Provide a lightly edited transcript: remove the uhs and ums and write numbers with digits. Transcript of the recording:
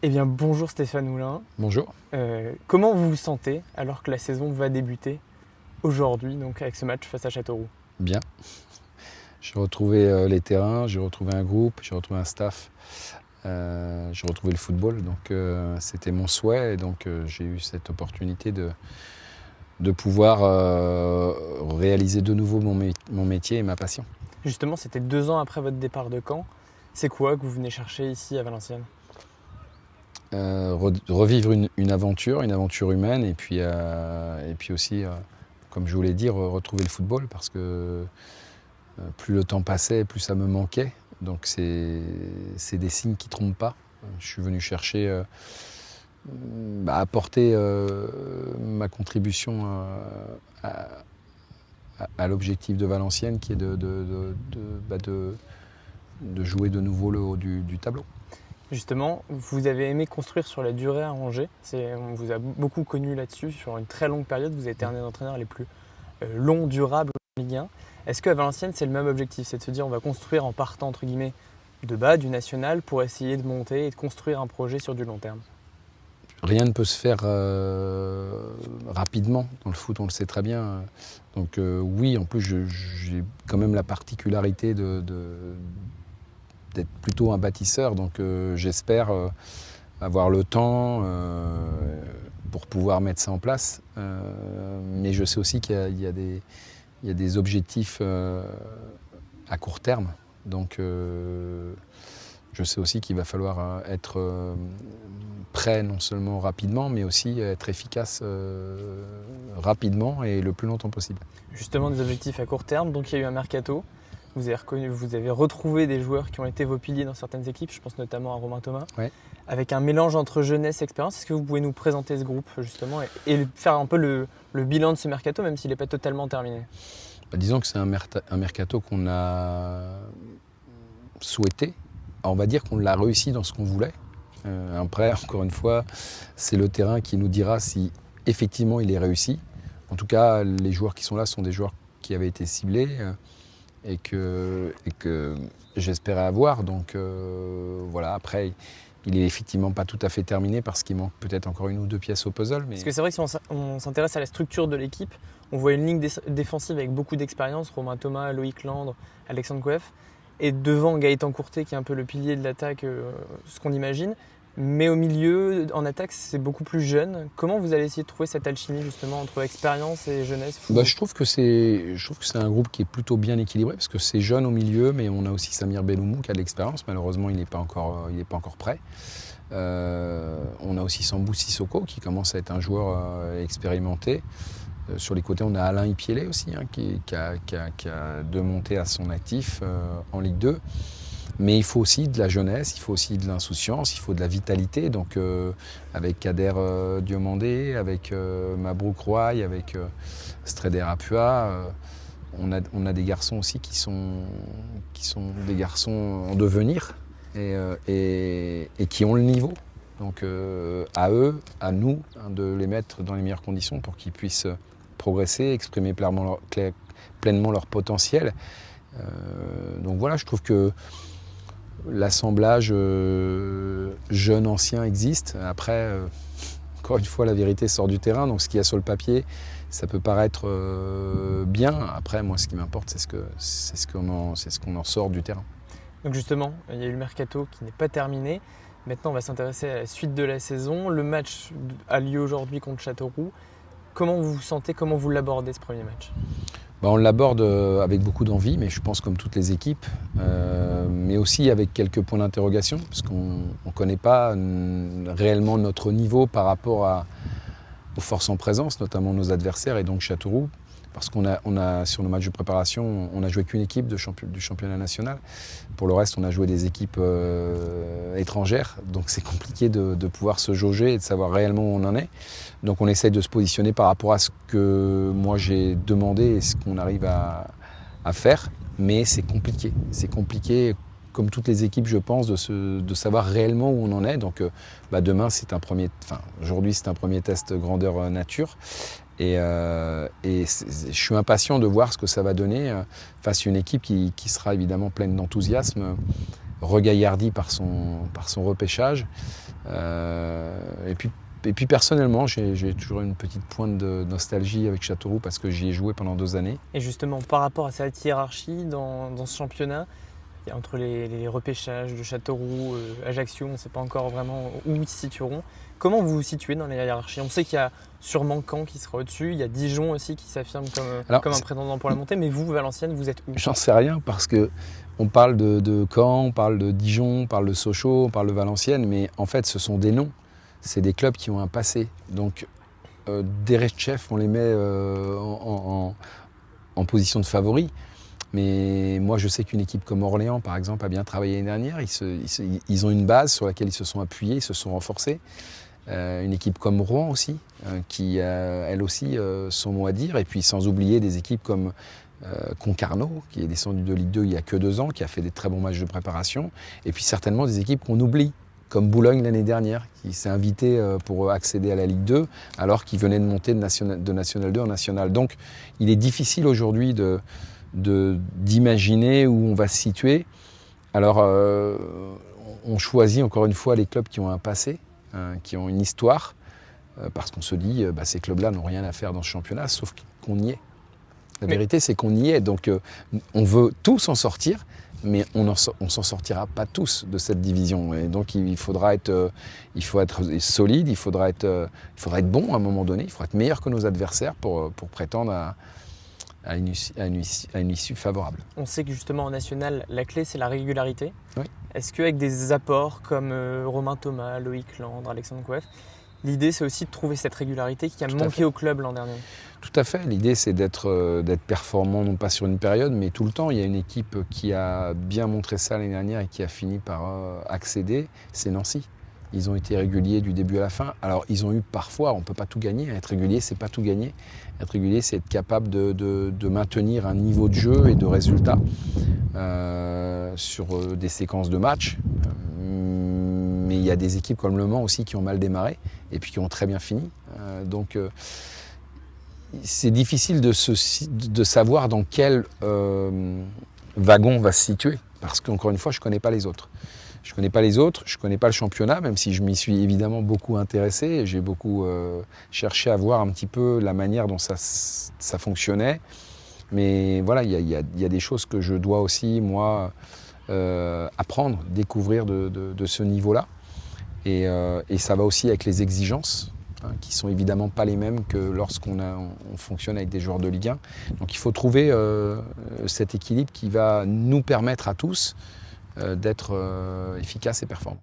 Eh bien, bonjour Stéphane Moulin. Bonjour. Comment vous vous sentez alors que la saison va débuter aujourd'hui, donc avec ce match face à Châteauroux? Bien. J'ai retrouvé les terrains, j'ai retrouvé un groupe, j'ai retrouvé un staff, j'ai retrouvé le football. Donc c'était mon souhait et donc j'ai eu cette opportunité de pouvoir réaliser de nouveau mon métier et ma passion. Justement, c'était 2 ans après votre départ de Caen. C'est quoi que vous venez chercher ici à Valenciennes? Revivre une aventure humaine et puis aussi, comme je vous l'ai dit, retrouver le football parce que plus le temps passait, plus ça me manquait. Donc c'est des signes qui ne trompent pas. Je suis venu chercher, apporter ma contribution à l'objectif de Valenciennes qui est de jouer de nouveau le haut du tableau. Justement, vous avez aimé construire sur la durée à Angers. On vous a beaucoup connu là-dessus, sur une très longue période. Vous avez été un des entraîneurs les plus longs, durables en Ligue 1. Est-ce qu'à Valenciennes, c'est le même objectif? C'est de se dire on va construire en partant entre guillemets de bas, du national, pour essayer de monter et de construire un projet sur du long terme? Rien ne peut se faire rapidement. Dans le foot, on le sait très bien. Donc oui, en plus, j'ai quand même la particularité d'être plutôt un bâtisseur. Donc j'espère avoir le temps pour pouvoir mettre ça en place. Mais je sais aussi qu'il y a des objectifs à court terme. Donc je sais aussi qu'il va falloir être prêt non seulement rapidement, mais aussi être efficace rapidement et le plus longtemps possible. Justement, des objectifs à court terme, donc il y a eu un mercato. Vous avez retrouvé des joueurs qui ont été vos piliers dans certaines équipes, je pense notamment à Romain Thomas, Ouais. avec un mélange entre jeunesse et expérience. Est-ce que vous pouvez nous présenter ce groupe justement et faire un peu le bilan de ce mercato, même s'il n'est pas totalement terminé? Disons que c'est un mercato qu'on a souhaité. Alors, on va dire qu'on l'a réussi dans ce qu'on voulait. Après, encore une fois, c'est le terrain qui nous dira si effectivement il est réussi. En tout cas, les joueurs qui sont là sont des joueurs qui avaient été ciblés et que j'espérais avoir. Donc voilà, après, il est effectivement pas tout à fait terminé parce qu'il manque peut-être encore une ou deux pièces au puzzle. Mais... Parce que c'est vrai que si on s'intéresse à la structure de l'équipe, on voit une ligne défensive avec beaucoup d'expérience, Romain Thomas, Loïc Landre, Alexandre Coef, et devant Gaëtan Courtet qui est un peu le pilier de l'attaque, ce qu'on imagine. Mais au milieu, en attaque, c'est beaucoup plus jeune. Comment vous allez essayer de trouver cette alchimie justement entre expérience et jeunesse? Je trouve que c'est un groupe qui est plutôt bien équilibré parce que c'est jeune au milieu, mais on a aussi Samir Belloumou qui a de l'expérience. Malheureusement, il n'est pas encore prêt. On a aussi Sambou Sissoko qui commence à être un joueur expérimenté. Sur les côtés, on a Alain Ipiélé aussi qui a deux montées à son actif en Ligue 2. Mais il faut aussi de la jeunesse, il faut aussi de l'insouciance, il faut de la vitalité. Donc avec Kader Diomandé, avec Mabrouk Roy, avec Stréder Apua, on a des garçons aussi qui sont des garçons en devenir et qui ont le niveau. Donc à eux, à nous, de les mettre dans les meilleures conditions pour qu'ils puissent progresser, exprimer pleinement leur potentiel. Donc voilà, je trouve que l'assemblage jeune-ancien existe. Après, encore une fois, la vérité sort du terrain. Donc ce qu'il y a sur le papier, ça peut paraître bien. Après, moi, ce qui m'importe, c'est ce qu'on en sort du terrain. Donc justement, il y a eu le mercato qui n'est pas terminé. Maintenant, on va s'intéresser à la suite de la saison. Le match a lieu aujourd'hui contre Châteauroux. Comment vous vous sentez, comment vous l'abordez ce premier match? On l'aborde avec beaucoup d'envie, mais je pense comme toutes les équipes, mais aussi avec quelques points d'interrogation, parce qu'on ne connaît pas réellement notre niveau par rapport aux forces en présence, notamment nos adversaires et donc Châteauroux, parce qu'on a sur nos matchs de préparation, on n'a joué qu'une équipe du championnat national. Pour le reste, on a joué des équipes étrangères, donc c'est compliqué de pouvoir se jauger et de savoir réellement où on en est. Donc on essaye de se positionner par rapport à ce que moi j'ai demandé et ce qu'on arrive à faire, mais c'est compliqué. C'est compliqué, comme toutes les équipes, je pense, de savoir réellement où on en est. Donc demain, aujourd'hui, c'est un premier test grandeur nature. Et je suis impatient de voir ce que ça va donner face à une équipe qui sera évidemment pleine d'enthousiasme regaillardi par son repêchage. Et puis personnellement, j'ai toujours une petite pointe de nostalgie avec Châteauroux parce que j'y ai joué pendant 2 années. Et justement, par rapport à cette hiérarchie dans ce championnat, il y a entre les repêchages de Châteauroux, Ajaccio, on ne sait pas encore vraiment où ils se situeront. Comment vous vous situez dans la hiérarchie? On sait qu'il y a sûrement Caen qui sera au-dessus, il y a Dijon aussi qui s'affirme comme un prétendant pour la montée, mais vous, Valenciennes, vous êtes où? J'en sais rien parce que on parle de Caen, on parle de Dijon, on parle de Sochaux, on parle de Valenciennes, mais en fait ce sont des noms, c'est des clubs qui ont un passé. Donc Derechef, on les met en position de favori. Mais moi, je sais qu'une équipe comme Orléans, par exemple, a bien travaillé l'année dernière. Ils ont une base sur laquelle ils se sont appuyés, ils se sont renforcés. Une équipe comme Rouen aussi, qui a elle aussi son mot à dire. Et puis sans oublier des équipes comme Concarneau, qui est descendu de Ligue 2 il y a que 2 ans, qui a fait des très bons matchs de préparation. Et puis certainement des équipes qu'on oublie, comme Boulogne l'année dernière, qui s'est invité pour accéder à la Ligue 2, alors qu'il venait de monter de National 2 en National. Donc il est difficile aujourd'hui d'imaginer où on va se situer. Alors, on choisit encore une fois les clubs qui ont un passé, qui ont une histoire, parce qu'on se dit, ces clubs-là n'ont rien à faire dans ce championnat, sauf qu'on y est. La vérité, c'est qu'on y est. Donc, on veut tous en sortir, mais on s'en sortira pas tous de cette division. Et donc, il faut être solide, il faudra être bon à un moment donné, il faudra être meilleur que nos adversaires pour prétendre à une issue favorable. On sait que justement en national, la clé c'est la régularité. Oui. Est-ce qu'avec des apports comme Romain Thomas, Loïc Landre, Alexandre Coef, l'idée c'est aussi de trouver cette régularité qui a manqué au club l'an dernier? Tout à fait. L'idée c'est d'être performant, non pas sur une période, mais tout le temps. Il y a une équipe qui a bien montré ça l'année dernière et qui a fini par accéder, c'est Nancy. Ils ont été réguliers du début à la fin. Alors, ils ont eu parfois, on ne peut pas tout gagner. Être régulier, c'est pas tout gagner. Être régulier, c'est être capable de maintenir un niveau de jeu et de résultats sur des séquences de matchs. Mais il y a des équipes comme Le Mans aussi qui ont mal démarré et puis qui ont très bien fini. Donc, c'est difficile de savoir dans quel wagon on va se situer. Parce qu'encore une fois, je ne connais pas les autres. Je ne connais pas les autres, je ne connais pas le championnat, même si je m'y suis évidemment beaucoup intéressé et j'ai beaucoup cherché à voir un petit peu la manière dont ça fonctionnait. Mais voilà, il y a des choses que je dois aussi, moi, apprendre, découvrir de ce niveau-là. Et ça va aussi avec les exigences, qui ne sont évidemment pas les mêmes que lorsqu'on fonctionne avec des joueurs de Ligue 1. Donc il faut trouver cet équilibre qui va nous permettre à tous d'être efficace et performant.